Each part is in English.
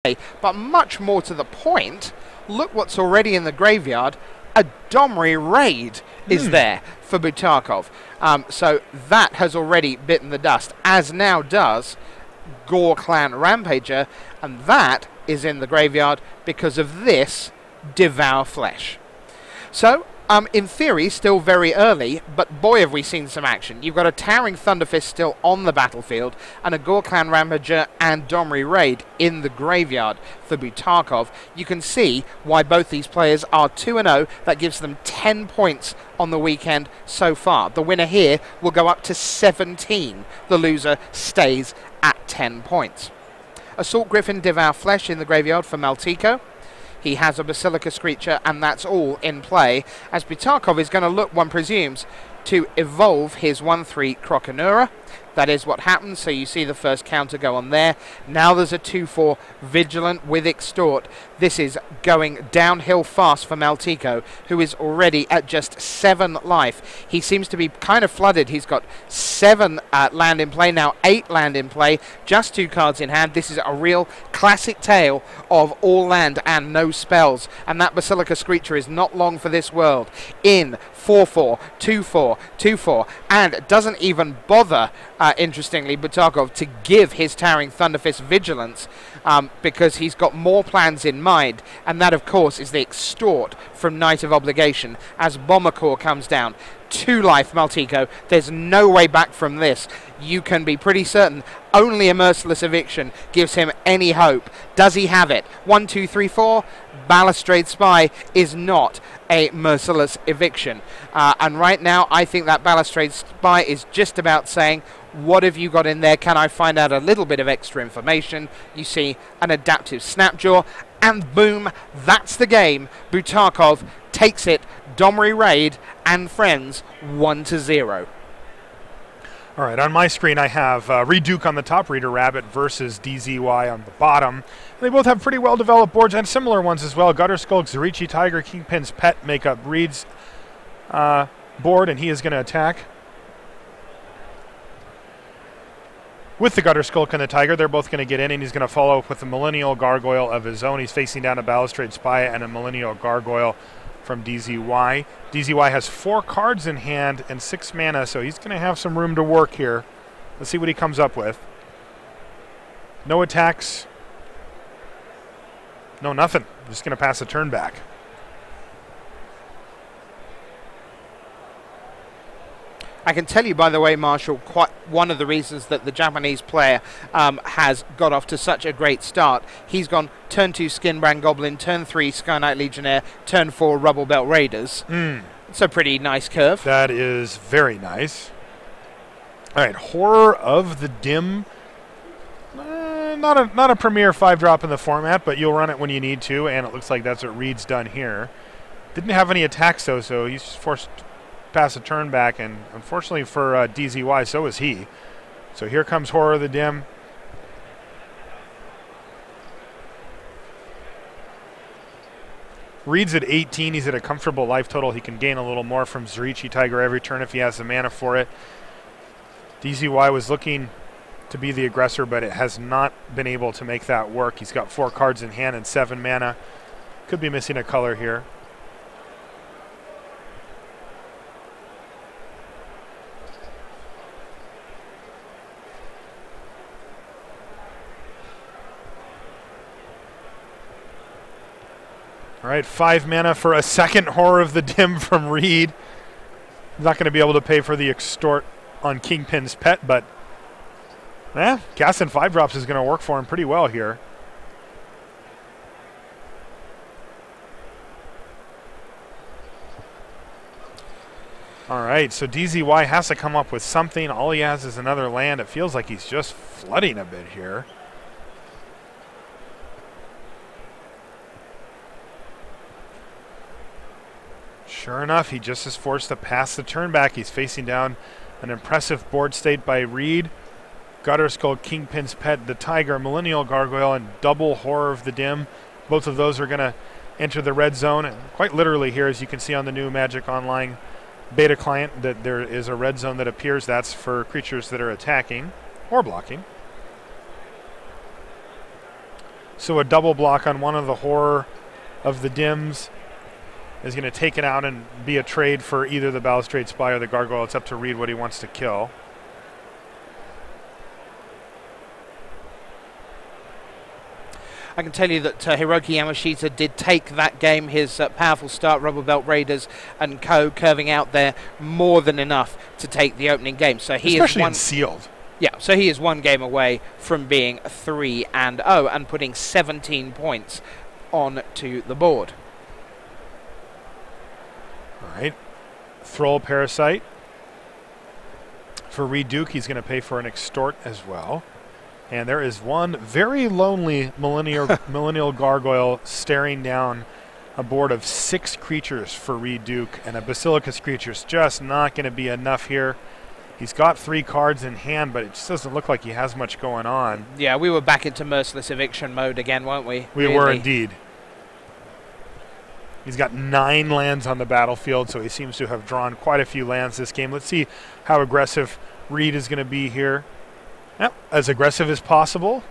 But much more to the point, look what's already in the graveyard. A Domri raid is there for Butakov. So that has already bitten the dust, as now does Gore Clan Rampager, and that is in the graveyard because of this Devour Flesh. So, in theory, still very early, but boy have we seen some action. You've got a Towering Thunderfist still on the battlefield, and a Gore Clan Rampager and Domri Raid in the graveyard for Butakov. You can see why both these players are 2-0. That gives them 10 points on the weekend so far. The winner here will go up to 17. The loser stays at 10 points. Assault Griffin Devour Flesh in the graveyard for Maltiko. He has a Basilica Screecher, and that's all in play, as Butakov is going to look, one presumes, to evolve his 1-3 Croconura. That is what happens, so you see the first counter go on there. Now there's a 2-4 Vigilant with Extort. This is going downhill fast for Maltiko, who is already at just 7 life. He seems to be kind of flooded. He's got 7 land in play, now 8 land in play, just 2 cards in hand. This is a real classic tale of all land and no spells, and that Basilica Screecher is not long for this world. In 4-4, 2-4, 2-4, and doesn't even bother, interestingly, Butakov to give his Towering Thunderfist Vigilance because he's got more plans in mind, and that, of course, is the Extort from Knight of Obligation as Bomber Core comes down. 2 life, Maltiko. There's no way back from this. You can be pretty certain only a Merciless Eviction gives him any hope. Does he have it? 1, 2, 3, 4. Balustrade Spy is not a Merciless Eviction. And right now, I think that Balustrade Spy is just about saying, what have you got in there? Can I find out a little bit of extra information? You see an Adaptive Snapjaw, and boom, that's the game. Butakov takes it, Domri Raid and friends, 1-0. All right, on my screen I have Reduke on the top, Reader Rabbit versus DZY on the bottom. They both have pretty well-developed boards and similar ones as well. Gutter Skulk, Zerichi Tiger, Kingpin's Pet make up Reed's board, and he is going to attack. With the Gutter Skulk and the Tiger, they're both going to get in, and he's going to follow up with a Millennial Gargoyle of his own. He's facing down a Balustrade Spy and a Millennial Gargoyle from DZY. DZY has 4 cards in hand and 6 mana, so he's going to have some room to work here. Let's see what he comes up with. No attacks. No, nothing. Just going to pass a turn back. I can tell you, by the way, Marshall, quite one of the reasons that the Japanese player has got off to such a great start. He's gone turn 2 Skinbrand Goblin, turn 3 Sky Knight Legionnaire, turn 4 Rubble Belt Raiders. It's a pretty nice curve. That is very nice. All right, Horror of the Dim. Not a premier 5-drop in the format, but you'll run it when you need to, and it looks like that's what Reed's done here. Didn't have any attacks, though, so he's forced pass a turn back, and unfortunately for DZY, so is he. So here comes Horror of the Dim. Reed's at 18. He's at a comfortable life total. He can gain a little more from Zerichi Tiger every turn if he has the mana for it. DZY was looking to be the aggressor, but it has not been able to make that work. He's got 4 cards in hand and 7 mana. Could be missing a color here. All right, 5 mana for a second Horror of the Dim from Reed. Not going to be able to pay for the Extort on Kingpin's Pet, but casting 5 drops is going to work for him pretty well here. All right, so DZY has to come up with something. All he has is another land. It feels like he's just flooding a bit here. Sure enough, he just is forced to pass the turn back. He's facing down an impressive board state by Reed. Gutter Skull, Kingpin's Pet, the Tiger, Millennial Gargoyle, and double Horror of the Dim. Both of those are going to enter the red zone. And quite literally here, as you can see on the new Magic Online beta client, that there is a red zone that appears. That's for creatures that are attacking or blocking. So a double block on one of the Horror of the Dims is going to take it out and be a trade for either the Balustrade Spy or the Gargoyle. It's up to Reed what he wants to kill. I can tell you that Hiroki Yamashita did take that game, his powerful start, Rubber Belt Raiders and co. curving out there more than enough to take the opening game. So he especially is in sealed. Yeah, so he is one game away from being 3-0 and putting 17 points onto the board. All right. Thrall Parasite. For Reed Duke, he's going to pay for an Extort as well. And there is one very lonely Millennial Gargoyle staring down a board of 6 creatures for Reed Duke. And a Basilicus creature's just not going to be enough here. He's got 3 cards in hand, but it just doesn't look like he has much going on. Yeah, we were back into merciless eviction mode again, weren't we? We were indeed. He's got 9 lands on the battlefield, so he seems to have drawn quite a few lands this game. Let's see how aggressive Reed is going to be here. Yep, as aggressive as possible.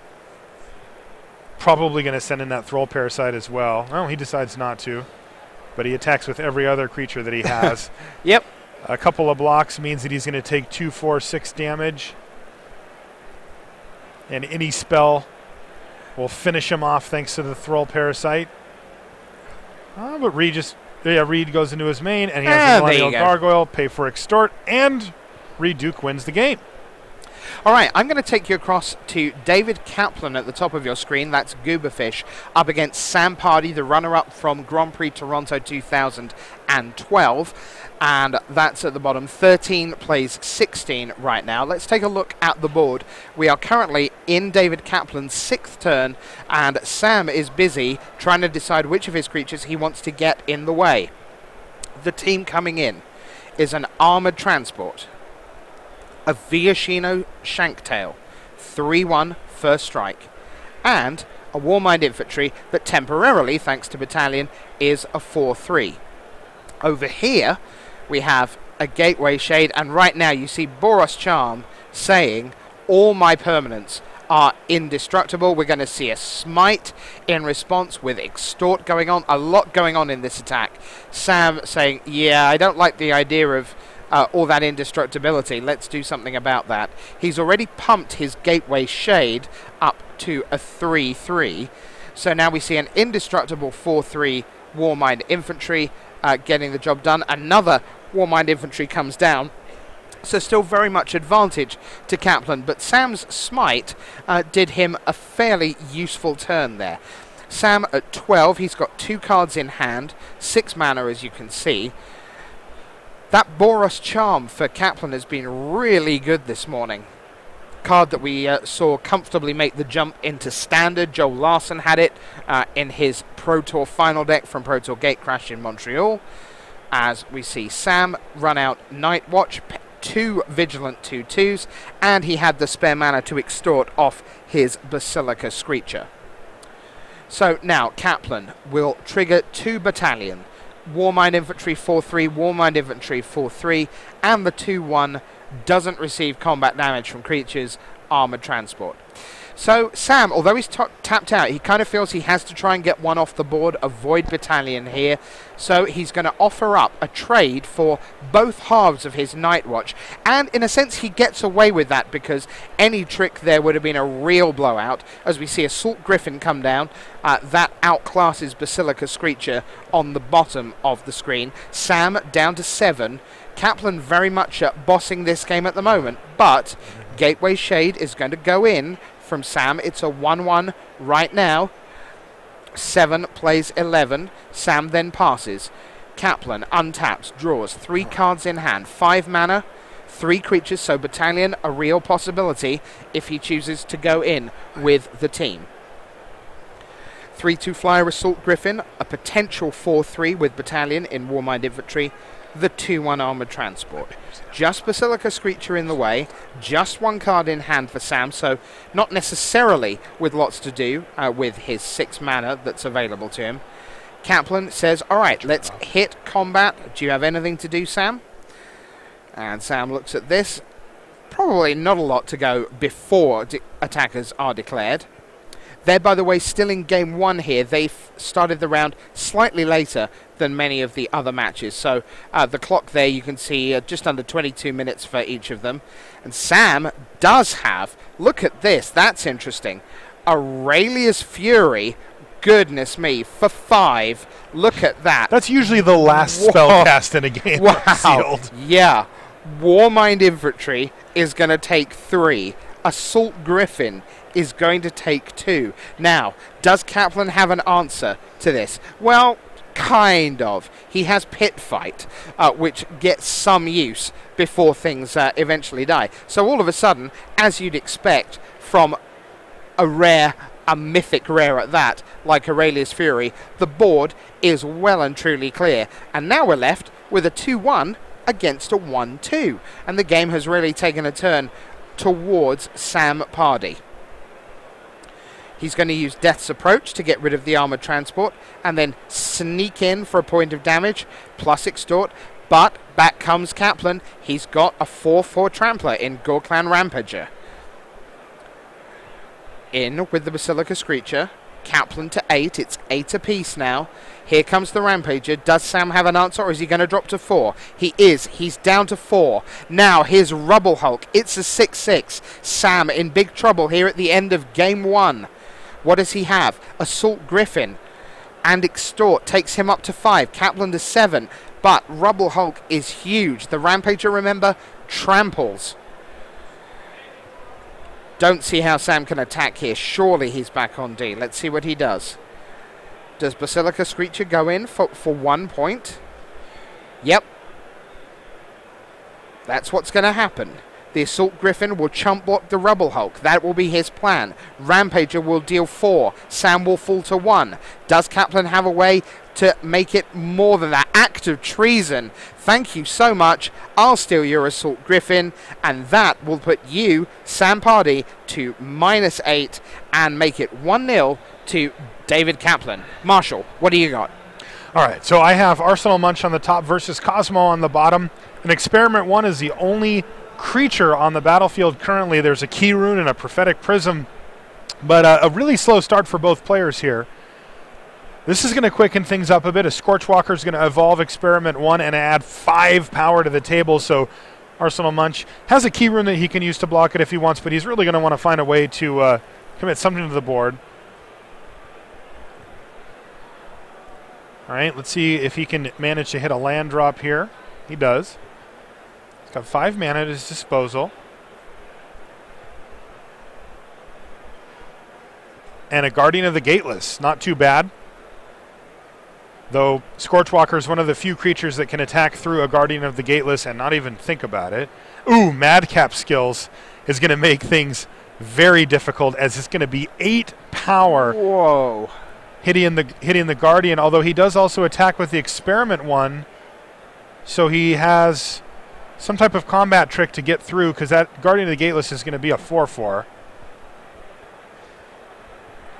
Probably going to send in that Thrall Parasite as well. Well, he decides not to, but he attacks with every other creature that he has. Yep. A couple of blocks means that he's going to take 2, 4, 6 damage. And any spell will finish him off thanks to the Thrall Parasite. But Reed goes into his main, and he has a Millennial Gargoyle, pay for Extort, and Reed Duke wins the game. All right, I'm going to take you across to David Kaplan at the top of your screen. That's Gooberfish up against Sam Pardy, the runner-up from Grand Prix Toronto 2012. And that's at the bottom. 13 plays 16 right now. Let's take a look at the board. We are currently in David Kaplan's 6th turn, and Sam is busy trying to decide which of his creatures he wants to get in the way. The team coming in is an Armored Transport, a Viashino Shanktail, 3/1 first strike, and a Warmind Infantry that temporarily, thanks to Battalion, is a 4/3. Over here, we have a Gateway Shade, and right now you see Boros Charm saying, all my permanents are indestructible. We're going to see a Smite in response with Extort going on. A lot going on in this attack. Sam saying, yeah, I don't like the idea of all that indestructibility. Let's do something about that. He's already pumped his Gateway Shade up to a 3/3. So now we see an indestructible 4/3 Warmind Infantry getting the job done. Another Warmind Infantry comes down. So still very much advantage to Kaplan, but Sam's Smite did him a fairly useful turn there. Sam at 12, he's got 2 cards in hand, 6 mana as you can see. That Boros Charm for Kaplan has been really good this morning. Card that we saw comfortably make the jump into Standard. Joel Larson had it in his Pro Tour final deck from Pro Tour Gatecrash in Montreal. As we see Sam run out Night Watch, 2 Vigilant 2/2s, and he had the spare mana to extort off his Basilica Screecher. So now Kaplan will trigger 2 Battalion. Warmind Infantry 4/3, Warmind Infantry 4/3, and the 2/1 doesn't receive combat damage from creatures, Armored Transport. So Sam, although he's tapped out, he kind of feels he has to try and get one off the board, avoid Battalion here. So he's going to offer up a trade for both halves of his Night Watch. And in a sense, he gets away with that because any trick there would have been a real blowout. As we see Assault Griffin come down, that outclasses Basilica Screecher on the bottom of the screen. Sam down to 7. Kaplan very much bossing this game at the moment, but Gateway Shade is going to go in from Sam. It's a 1/1 right now. 7 plays 11. Sam then passes. Kaplan untaps, draws 3 cards in hand, 5 mana, 3 creatures, so Battalion a real possibility if he chooses to go in with the team. 3/2 flyer Assault Griffin, a potential 4/3 with Battalion in Warmind Infantry, the 2/1 Armored Transport. Just Basilica Screecher in the way, just 1 card in hand for Sam, so not necessarily with lots to do with his 6 mana that's available to him. Kaplan says, all right, let's hit combat. Do you have anything to do, Sam? And Sam looks at this. Probably not a lot to go before attackers are declared. They're, by the way, still in game 1 here. They've started the round slightly later than many of the other matches. So the clock there, you can see just under 22 minutes for each of them. And Sam does have, look at this, that's interesting, Aurelius Fury, goodness me, for 5. Look at that. That's usually the last spell cast in a game. Wow. Sealed. Yeah. Warmind Infantry is going to take 3. Assault Griffin is going to take 2. Now, does Kaplan have an answer to this? Well, kind of. He has Pit Fight, which gets some use before things eventually die. So all of a sudden, as you'd expect from a mythic rare at that, like Aurelius Fury, the board is well and truly clear. And now we're left with a 2-1 against a 1-2. And the game has really taken a turn towards Sam Pardee. He's going to use Death's Approach to get rid of the Armoured Transport and then sneak in for a point of damage, plus Extort. But back comes Kaplan. He's got a 4-4 Trampler in Gorklan Rampager. In with the Basilica Screecher. Kaplan to 8. It's 8 apiece now. Here comes the Rampager. Does Sam have an answer, or is he going to drop to 4? He is. He's down to 4. Now, here's Rubble Hulk. It's a 6-6. Sam in big trouble here at the end of game 1. What does he have? Assault Griffin and Extort takes him up to 5. Kaplan to 7. But Rubble Hulk is huge. The Rampager, remember, tramples. Don't see how Sam can attack here. Surely he's back on D. Let's see what he does. Does Basilica Screecher go in for 1 point? Yep. That's what's going to happen. The Assault Griffin will chump block the Rubble Hulk. That will be his plan. Rampager will deal 4. Sam will fall to 1. Does Kaplan have a way to make it more than that? Act of treason. Thank you so much. I'll steal your Assault Griffin. And that will put you, Sam Pardee, to -8 and make it 1-0 to David Kaplan. Marshall, what do you got? All right, so I have Arsenal Munch on the top versus Cosmo on the bottom. And Experiment 1 is the only creature on the battlefield currently. There's a Key Rune and a Prophetic Prism, but a really slow start for both players here. This is going to quicken things up a bit. A Scorchwalker is going to evolve Experiment 1 and add 5 power to the table, so Arsenal Munch has a Key Rune that he can use to block it if he wants, but he's really going to want to find a way to commit something to the board. All right, let's see if he can manage to hit a land drop here. He does. He's got 5 mana at his disposal. And a Guardian of the Gateless. Not too bad. Though Scorchwalker is one of the few creatures that can attack through a Guardian of the Gateless and not even think about it. Ooh, Madcap Skills is going to make things very difficult, as it's going to be 8 power. Whoa. Hitting the Guardian, although he does also attack with the Experiment 1. So he has some type of combat trick to get through, because that Guardian of the Gateless is going to be a 4-4.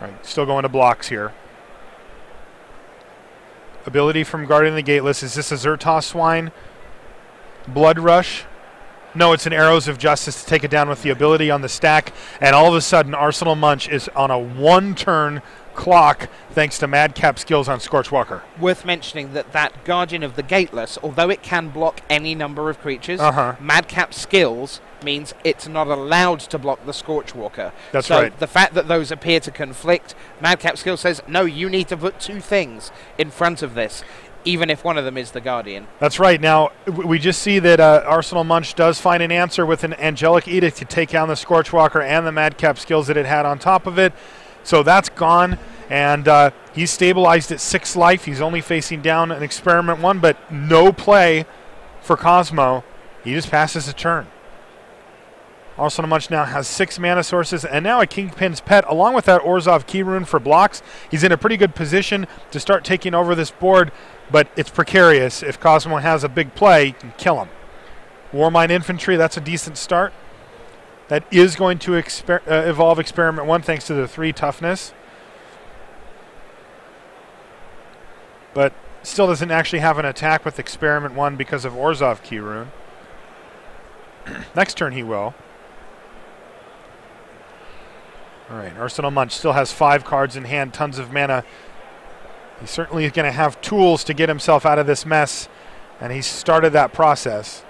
All right, still going to blocks here. Ability from Guardian of the Gateless. Is this a Xertos Swine? Blood Rush? No, it's an Arrows of Justice to take it down with the ability on the stack. And all of a sudden, Arsenal Munch is on a 1-turn clock thanks to Madcap Skills on Scorchwalker. Worth mentioning that Guardian of the Gateless, although it can block any number of creatures, Madcap Skills means it's not allowed to block the Scorchwalker. That's right. The fact that those appear to conflict, Madcap Skills says, no, you need to put 2 things in front of this, even if one of them is the Guardian. That's right. Now, we just see that Arsenal Munch does find an answer with an Angelic Edict to take down the Scorchwalker and the Madcap Skills that it had on top of it. So that's gone, and he's stabilized at 6 life. He's only facing down an Experiment 1, but no play for Cosmo. He just passes a turn. Arsenal Munch now has 6 mana sources, and now a Kingpin's Pet, along with that Orzhov Key Rune for blocks. He's in a pretty good position to start taking over this board, but it's precarious. If Cosmo has a big play, you can kill him. Warmind Infantry, that's a decent start. That is going to evolve Experiment 1 thanks to the 3 toughness. But still doesn't actually have an attack with Experiment 1 because of Orzhov Key Rune. Next turn he will. All right, Arsenal Munch still has 5 cards in hand, tons of mana. He's certainly going to have tools to get himself out of this mess, and he's started that process.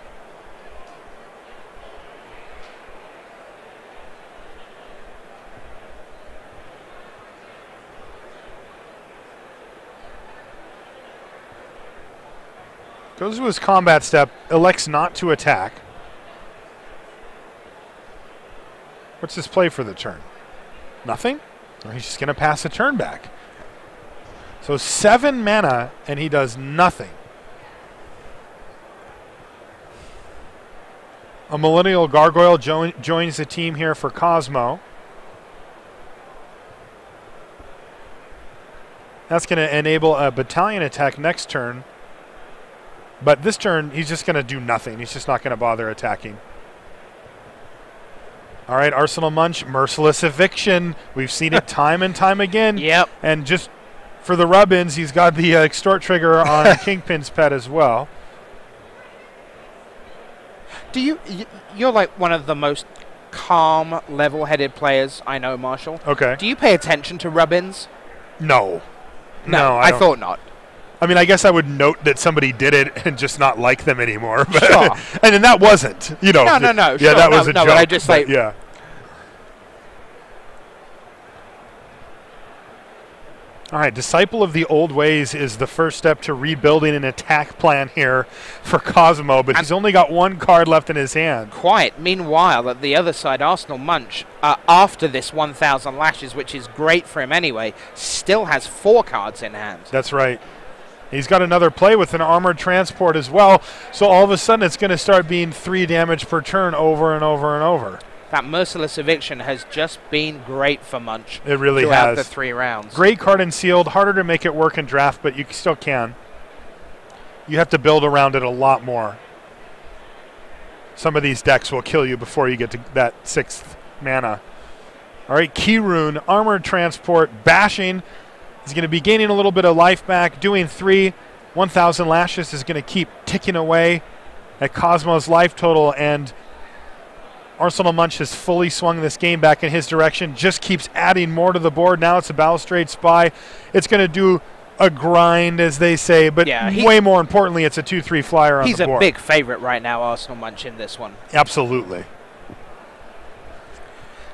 Goes to his combat step, elects not to attack. What's his play for the turn? Nothing? Or he's just going to pass the turn back. So 7 mana, and he does nothing. A Millennial Gargoyle joins the team here for Cosmo. That's going to enable a battalion attack next turn. But this turn, he's just going to do nothing. He's just not going to bother attacking. All right, Arsenal Munch, Merciless Eviction. We've seen it time and time again. Yep. And just for the rub-ins, he's got the extort trigger on Kingpin's Pet as well. Do you're like one of the most calm, level-headed players I know, Marshall. Okay. Do you pay attention to rub-ins? No. No, I thought not. I mean, I guess I would note that somebody did it and just not like them anymore. But Sure. And then that wasn't, you know. No. Yeah, Sure, that was a joke. But I just like, yeah. All right, Disciple of the Old Ways is the first step to rebuilding an attack plan here for Cosmo, but he's only got 1 card left in his hand. Quite. Meanwhile, at the other side, Arsenal Munch, after this 1,000 lashes, which is great for him anyway, still has 4 cards in hand. That's right. He's got another play with an Armored Transport as well, so all of a sudden it's going to start being 3 damage per turn over and over and over. That Merciless Eviction has just been great for Munch. It really throughout has. the 3 rounds. Great card in sealed, harder to make it work in draft, but you still can. You have to build around it a lot more. Some of these decks will kill you before you get to that 6th mana. All right, Key Rune, Armored Transport, bashing. He's going to be gaining a little bit of life back, doing 3. 1,000 lashes is going to keep ticking away at Cosmo's life total, and Arsenal Munch has fully swung this game back in his direction, just keeps adding more to the board. Now it's a Balustrade Spy. It's going to do a grind, as they say, but way more importantly, it's a 2/3 flyer on the board. He's a big favorite right now, Arsenal Munch, in this one. Absolutely.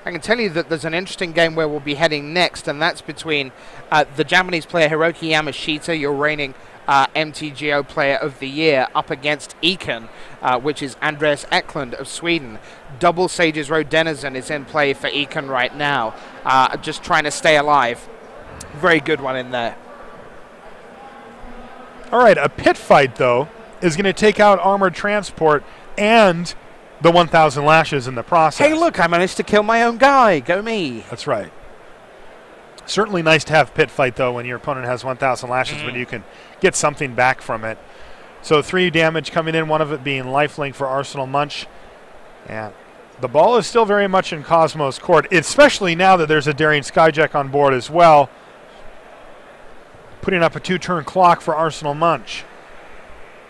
I can tell you that there's an interesting game where we'll be heading next, and that's between the Japanese player Hiroki Yamashita, your reigning MTGO Player of the Year, up against Econ, which is Andreas Eklund of Sweden. Double Sage's Road Denizen is in play for Econ right now, just trying to stay alive. Very good one in there. All right, a pit fight, though, is going to take out Armored Transport and the 1,000 lashes in the process. Hey, look, I managed to kill my own guy. Go me. That's right. Certainly nice to have pit fight, though, when your opponent has 1,000 lashes, when you can get something back from it. So 3 damage coming in, one of it being lifelink for Arsenal Munch. And the ball is still very much in Cosmo's court, especially now that there's a Daring Skyjack on board as well. Putting up a 2-turn clock for Arsenal Munch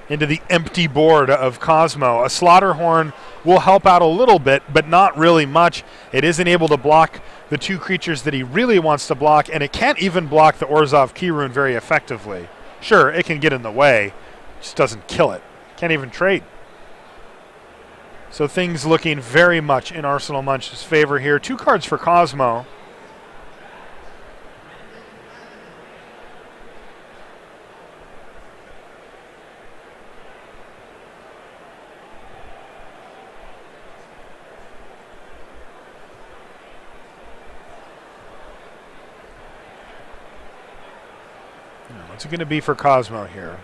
into the empty board of Cosmo. A Slaughterhorn will help out a little bit, but not really much. It isn't able to block the 2 creatures that he really wants to block, and it can't even block the Orzhov Key Rune very effectively. Sure, it can get in the way, just doesn't kill it. Can't even trade. So things looking very much in Arsenal Munch's favor here. 2 cards for Cosmo. What's it going to be for Cosmo here?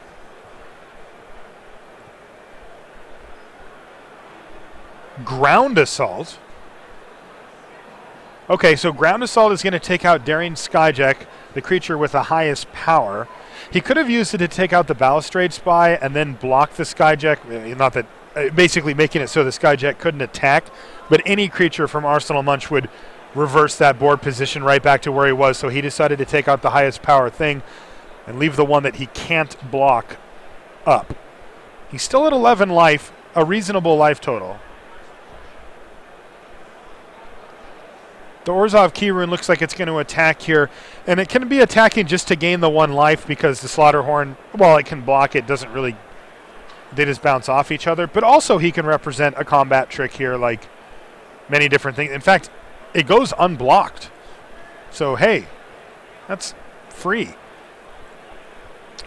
Ground Assault. Okay, so Ground Assault is going to take out Daring Skyjack, the creature with the highest power. He could have used it to take out the Balustrade Spy and then block the Skyjack. Not that, basically making it so the Skyjack couldn't attack, but any creature from Arsenal Munch would reverse that board position right back to where he was, so he decided to take out the highest power thing and leave the one that he can't block up. He's still at 11 life, a reasonable life total. The Orzhov Key Rune looks like it's going to attack here, and it can be attacking just to gain the 1 life because the Slaughterhorn, while it can block, it doesn't really, they just bounce off each other. But also he can represent a combat trick here, like many different things. In fact, it goes unblocked. So, hey, that's free.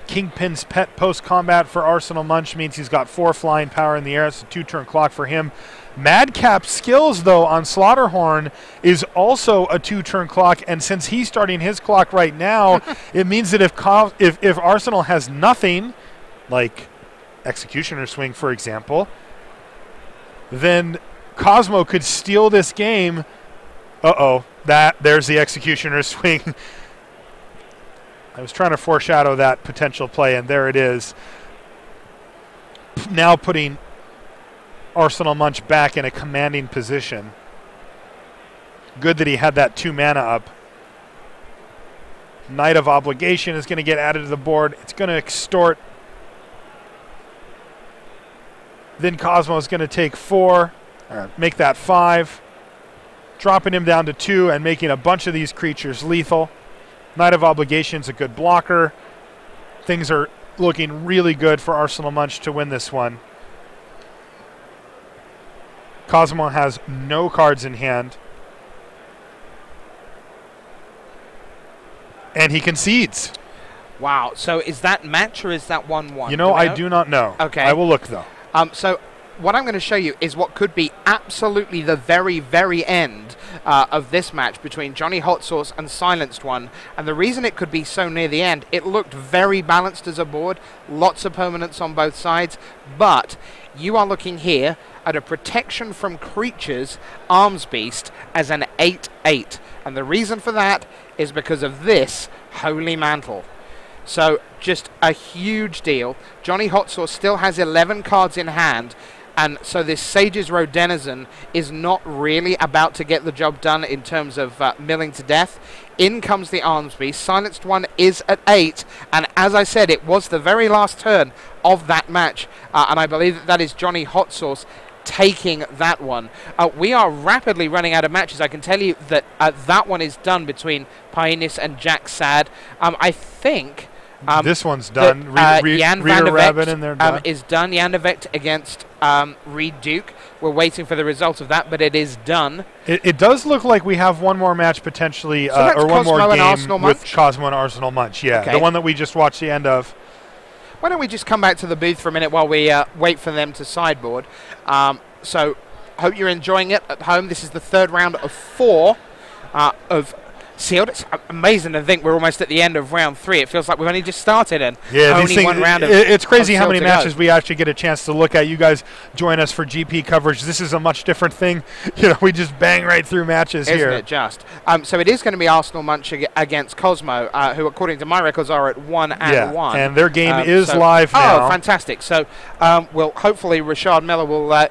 Kingpin's Pet post-combat for Arsenal Munch means he's got 4 flying power in the air. It's a 2-turn clock for him. Madcap skills, though, on Slaughterhorn is also a 2-turn clock, and since he's starting his clock right now, it means that if Arsenal has nothing, like Executioner Swing, for example, then Cosmo could steal this game. Uh-oh, there's the Executioner Swing. I was trying to foreshadow that potential play, and there it is. Now putting Arsenal Munch back in a commanding position. Good that he had that 2 mana up. Knight of Obligation is going to get added to the board. It's going to extort. Then Cosmo is going to take 4, make that 5, dropping him down to 2 and making a bunch of these creatures lethal. Knight of Obligation is a good blocker. Things are looking really good for Arsenal Munch to win this one. Cosmo has no cards in hand. And he concedes. Wow. So is that match or is that 1-1? You know, I do not know. Okay. I will look, though. So what I'm going to show you is what could be absolutely the very, very end of this match between Johnny Hot Sauce and Silenced One. And the reason it could be so near the end, it looked very balanced as a board, lots of permanents on both sides, but you are looking here at a protection from creatures Arms Beast as an 8/8. And the reason for that is because of this Holy Mantle. So just a huge deal. Johnny Hot Sauce still has 11 cards in hand, and so this Sage's Road Denizen is not really about to get the job done in terms of milling to death. In comes the Arms Beast. Silenced One is at 8, and as I said, it was the very last turn of that match, and I believe that is Johnny Hot Sauce taking that one. We are rapidly running out of matches. I can tell you that that one is done between Pionis and Jack Sad. I think this one's done. Jan Rita van der Rabbit in there is done. Jan de Vecht against Reed Duke. We're waiting for the result of that, but it is done. It does look like we have one more match potentially, so or one Cosmo more game with Munch? Cosmo and Arsenal Munch. Yeah, okay. The one that we just watched the end of. Why don't we just come back to the booth for a minute while we wait for them to sideboard. So hope you're enjoying it at home. This is the 3rd round of 4 of Sealed. It's amazing to think we're almost at the end of round 3. It feels like we've only just started and only one round of it's crazy how many to matches go. we actually get a chance to look at. You guys join us for GP coverage. This is a much different thing. You know, we just bang right through matches here. Isn't it just? So it is going to be Arsenal Munch against Cosmo, who according to my records are at 1-1. And their game is live now. Oh, fantastic. So well, hopefully Rashad Miller will,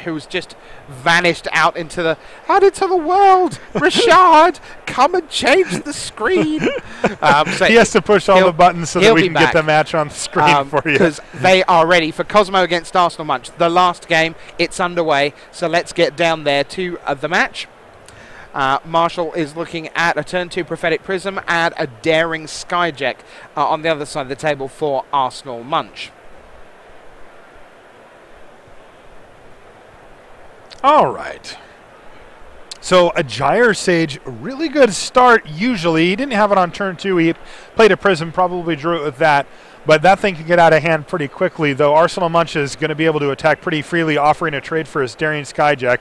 who's just vanished out into the world. Rashad, come and change the screen. So he has to push all the buttons so that we can get the match on the screen for you. Because they are ready for Cosmo against Arsenal Munch. The last game, it's underway. So let's get down there to the match. Marshall is looking at a turn 2 Prophetic Prism and a Daring Skyjack on the other side of the table for Arsenal Munch. All right. So a Gyre Sage, really good start usually. He didn't have it on turn 2. He played a Prism, probably drew it with that. But that thing can get out of hand pretty quickly, though Arsenal Munch is going to be able to attack pretty freely, offering a trade for his Daring Skyjack.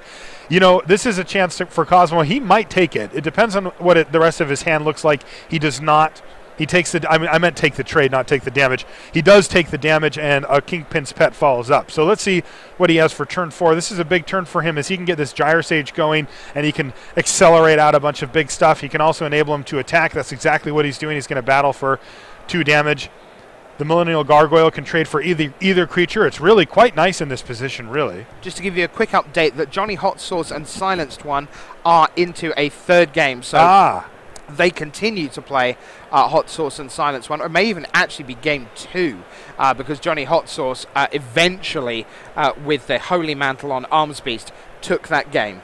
You know, this is a chance for Cosmo. He might take it. It depends on what the rest of his hand looks like. He does not. He takes the, I meant take the trade, not take the damage. He does take the damage, and a Kingpin's Pet follows up. So let's see what he has for turn 4. This is a big turn for him as he can get this Gyre Sage going, and he can accelerate out a bunch of big stuff. He can also enable him to attack. That's exactly what he's doing. He's going to battle for 2 damage. The Millennial Gargoyle can trade for either creature. It's really quite nice in this position, really. Just to give you a quick update, that Johnny Hot Sauce and Silenced One are into a 3rd game. So they continue to play Hot Sauce and Silence One, or may even actually be game 2, because Johnny Hot Sauce eventually, with the Holy Mantle on Arms Beast, took that game.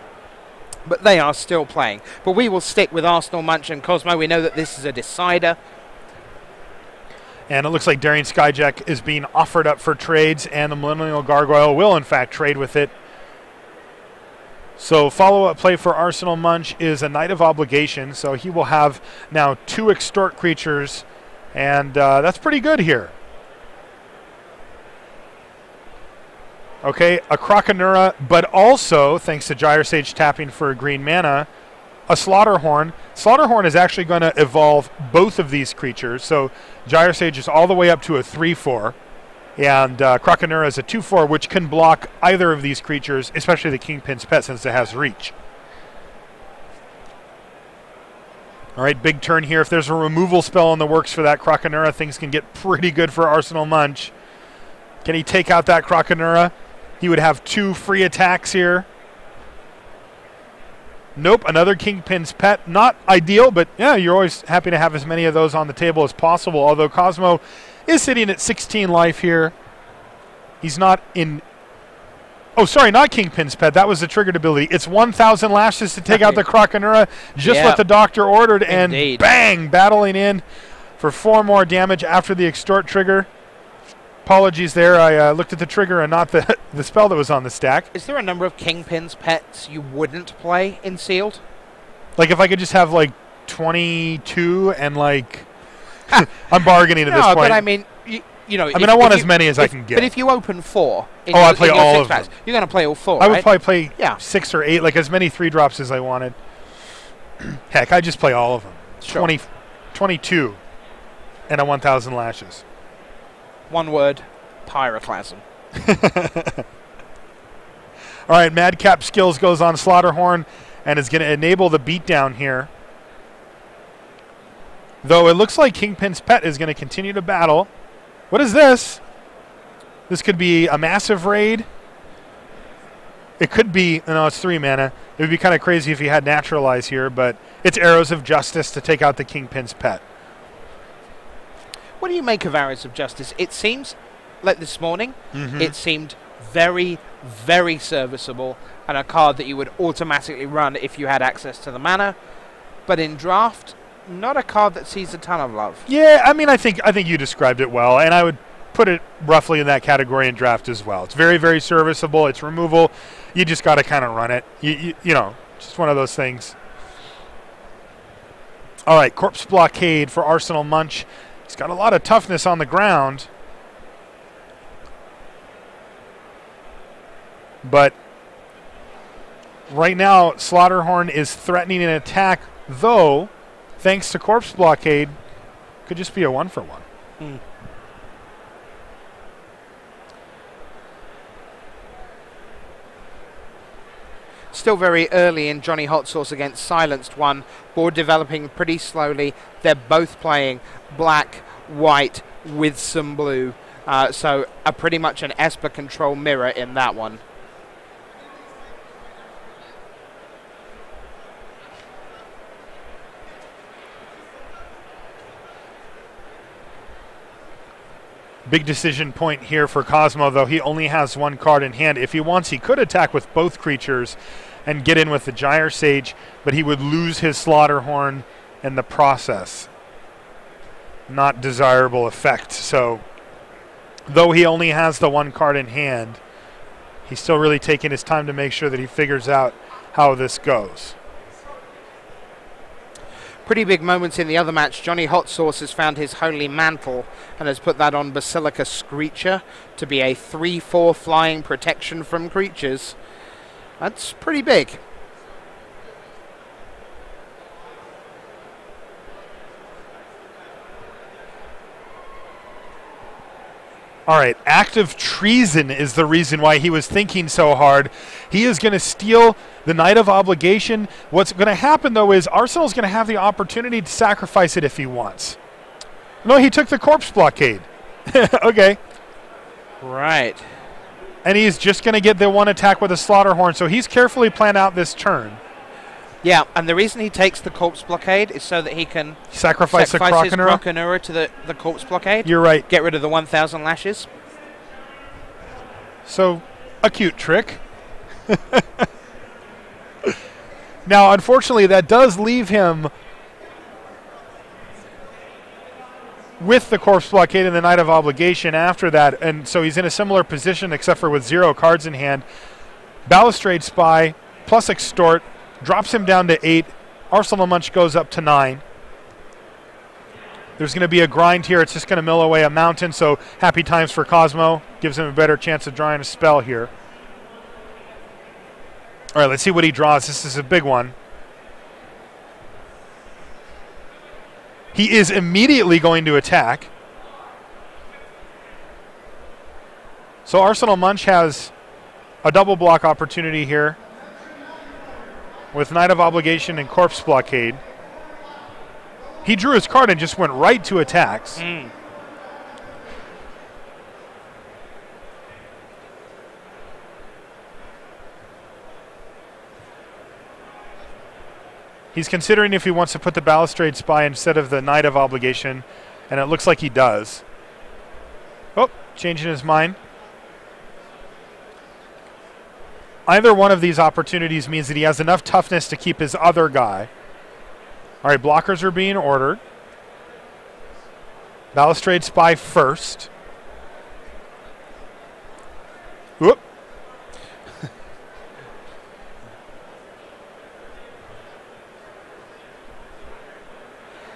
But they are still playing. But we will stick with Arsenal, Munch and Cosmo. We know that this is a decider. And it looks like Daring Skyjack is being offered up for trades, and the Millennial Gargoyle will, in fact, trade with it. So follow-up play for Arsenal Munch is a Knight of Obligation, so he will have now 2 Extort creatures, and that's pretty good here. Okay, a Croconura, but also, thanks to Gyre Sage tapping for green mana, a Slaughterhorn. Slaughterhorn is actually going to evolve both of these creatures, so Gyre Sage is all the way up to a 3/4, and Croconura is a 2/4, which can block either of these creatures, especially the Kingpin's Pet, since it has reach. All right, big turn here. If there's a removal spell in the works for that Croconura, things can get pretty good for Arsenal Munch. Can he take out that Croconura? He would have 2 free attacks here. Nope, another Kingpin's Pet. Not ideal, but yeah, you're always happy to have as many of those on the table as possible, although Cosmo is sitting at 16 life here. He's not in... Oh, sorry, not Kingpin's Pet. That was the triggered ability. It's 1,000 lashes to take out the Croconura, just what the doctor ordered, and bang, battling in for 4 more damage after the Extort trigger. Apologies there, I looked at the trigger and not the spell that was on the stack. Is there a number of Kingpin's Pets you wouldn't play in Sealed? Like if I could just have like 22 and like... I'm bargaining at this point. No, but I mean, you know... I want as many as I can get. But if you open 4... I play all of them. You're going to play all 4, I would probably play 6 or 8, like as many 3-drops as I wanted. Heck, I just play all of them. Sure. 22 and a 1,000 lashes. One word, Pyroclasm. All right, Madcap Skills goes on Slaughterhorn and is going to enable the beatdown here. Though it looks like Kingpin's Pet is going to continue to battle. What is this? This could be a massive raid. It could be, no, it's 3 mana. It would be kind of crazy if he had Naturalize here, but it's Arrows of Justice to take out the Kingpin's Pet. What do you make of Arrows of Justice? It seems, like this morning, it seemed very, very serviceable and a card that you would automatically run if you had access to the mana. But in Draft, not a card that sees a ton of love. Yeah, I mean, I think you described it well, and I would put it roughly in that category in Draft as well. It's very, very serviceable. It's removal. You just got to kind of run it. You know, just one of those things. All right, Corpse Blockade for Arsenal Munch. He's got a lot of toughness on the ground. But right now, Slaughterhorn is threatening an attack, though, thanks to Corpse Blockade, could just be a 1-for-1. Still very early in Johnny Hot Sauce against Silenced One. Board developing pretty slowly. They're both playing black, white with some blue. So pretty much an Esper control mirror in that one. Big decision point here for Cosmo, though. He only has 1 card in hand. If he wants, he could attack with both creatures and get in with the Gyre Sage, but he would lose his Slaughterhorn in the process. Not desirable effect. So, though he only has the 1 card in hand, he's still really taking his time to make sure that he figures out how this goes. Pretty big moments in the other match. Johnny Hot Sauce has found his Holy Mantle and has put that on Basilica Screecher to be a 3/4 flying protection from creatures. That's pretty big. All right, active treason is the reason why he was thinking so hard. He is going to steal the Knight of Obligation. What's going to happen, though, is Arsenal's going to have the opportunity to sacrifice it if he wants. No, he took the Corpse Blockade. Okay. Right. And he's just going to get the 1 attack with a Slaughterhorn, so he's carefully planned out this turn. Yeah, and the reason he takes the Corpse Blockade is so that he can sacrifice a his Croconura. Croconura to the Corpse Blockade. You're right. Get rid of the 1,000 lashes. So, a cute trick. Now, unfortunately, that does leave him with the Corpse Blockade and the Knight of Obligation after that, and so he's in a similar position except for with 0 cards in hand. Balustrade Spy plus Extort drops him down to 8. Arsenal Munch goes up to 9. There's going to be a grind here. It's just going to mill away a mountain, so happy times for Cosmo. Gives him a better chance of drawing a spell here. All right, let's see what he draws. This is a big one. He is immediately going to attack. So Arsenal Munch has a double block opportunity here with Knight of Obligation and Corpse Blockade. He drew his card and just went right to attacks. He's considering if he wants to put the Balustrade Spy instead of the Knight of Obligation, and it looks like he does. Oh, changing his mind. Either one of these opportunities means that he has enough toughness to keep his other guy. All right, blockers are being ordered. Balustrade Spy first. Whoop.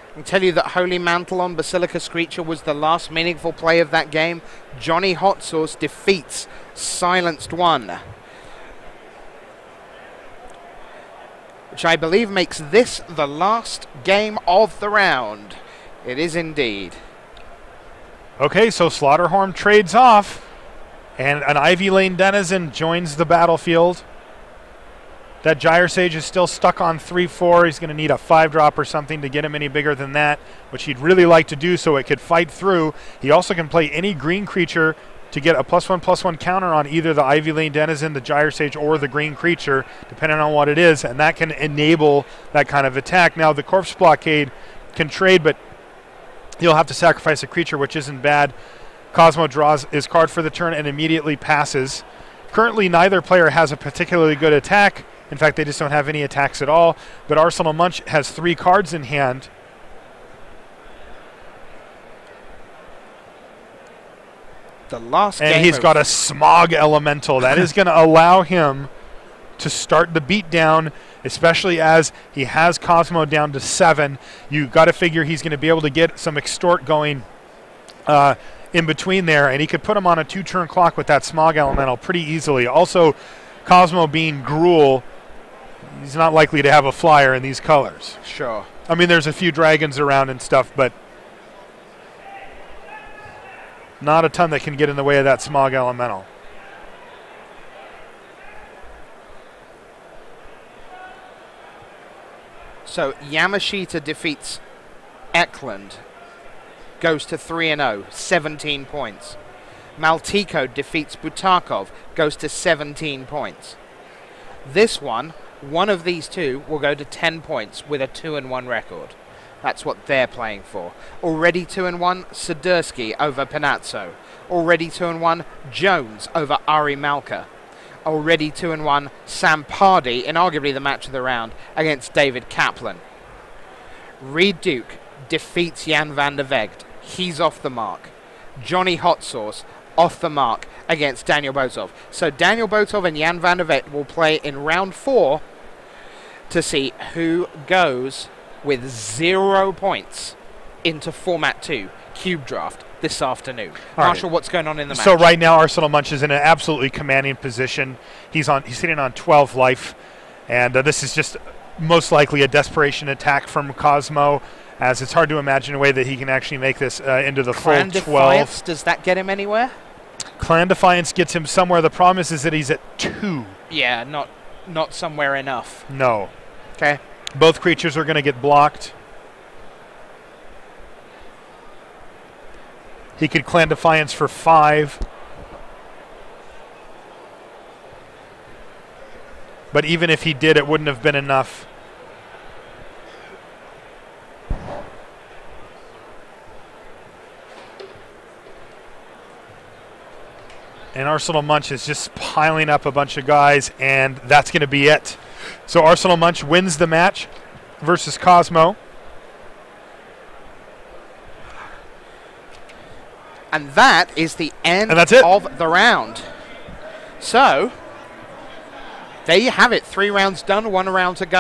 I can tell you that Holy Mantle on Basilica Screecher was the last meaningful play of that game. Johnny Hot Sauce defeats Silenced One, which I believe makes this the last game of the round. It is indeed. Okay, so Slaughterhorn trades off, and an Ivy Lane Denizen joins the battlefield. That Gyre Sage is still stuck on 3/4. He's going to need a 5-drop or something to get him any bigger than that, which he'd really like to do so it could fight through. He also can play any green creature to get a +1/+1 counter on either the Ivy Lane Denizen, the Gyre Sage, or the green creature, depending on what it is, and that can enable that kind of attack. Now, the Corpse Blockade can trade, but he'll have to sacrifice a creature, which isn't bad. Cosmo draws his card for the turn and immediately passes. Currently, neither player has a particularly good attack. In fact, they just don't have any attacks at all. But Arsenal Munch has 3 cards in hand. The last game. And he's got a Smog Elemental. That is going to allow him to start the beatdown, especially as he has Cosmo down to 7. You got to figure he's going to be able to get some Extort going in between there, and he could put him on a 2-turn clock with that Smog Elemental pretty easily. Also, Cosmo being Gruul, he's not likely to have a flyer in these colors. Sure. I mean, there's a few dragons around and stuff, but not a ton that can get in the way of that Smog Elemental. So Yamashita defeats Eklund, goes to 3-0, 17 points. Maltiko defeats Butakov, goes to 17 points. This one of these two will go to 10 points with a 2-1 record. That's what they're playing for. Already 2-1, Sidursky over Panazzo. Already 2-1, Jones over Ari Malka. Already 2-1, Sam Pardy, in arguably the match of the round, against David Kaplan. Reed Duke defeats Jan van der Vegd. He's off the mark. Johnny Hot Sauce off the mark against Daniel Botov. So Daniel Botov and Jan van der Vegd will play in round 4 to see who goes with 0 points into Format 2 Cube Draft this afternoon. Marshall, what's going on in the match? So right now Arsenal Munch is in an absolutely commanding position. He's sitting on 12 life, and this is just most likely a desperation attack from Cosmo, as it's hard to imagine a way that he can actually make this into the full 12. Defiance, does that get him anywhere? Clan Defiance gets him somewhere. The problem is that he's at 2. Yeah, not somewhere enough. No. Okay. Both creatures are going to get blocked. He could Clan Defiance for 5. But even if he did, it wouldn't have been enough. And Arsenal Munch is just piling up a bunch of guys, and that's going to be it. So Arsenal Munch wins the match versus Cosmo. And that is the end And that's it. of the round. So, there you have it. 3 rounds done, 1 round to go.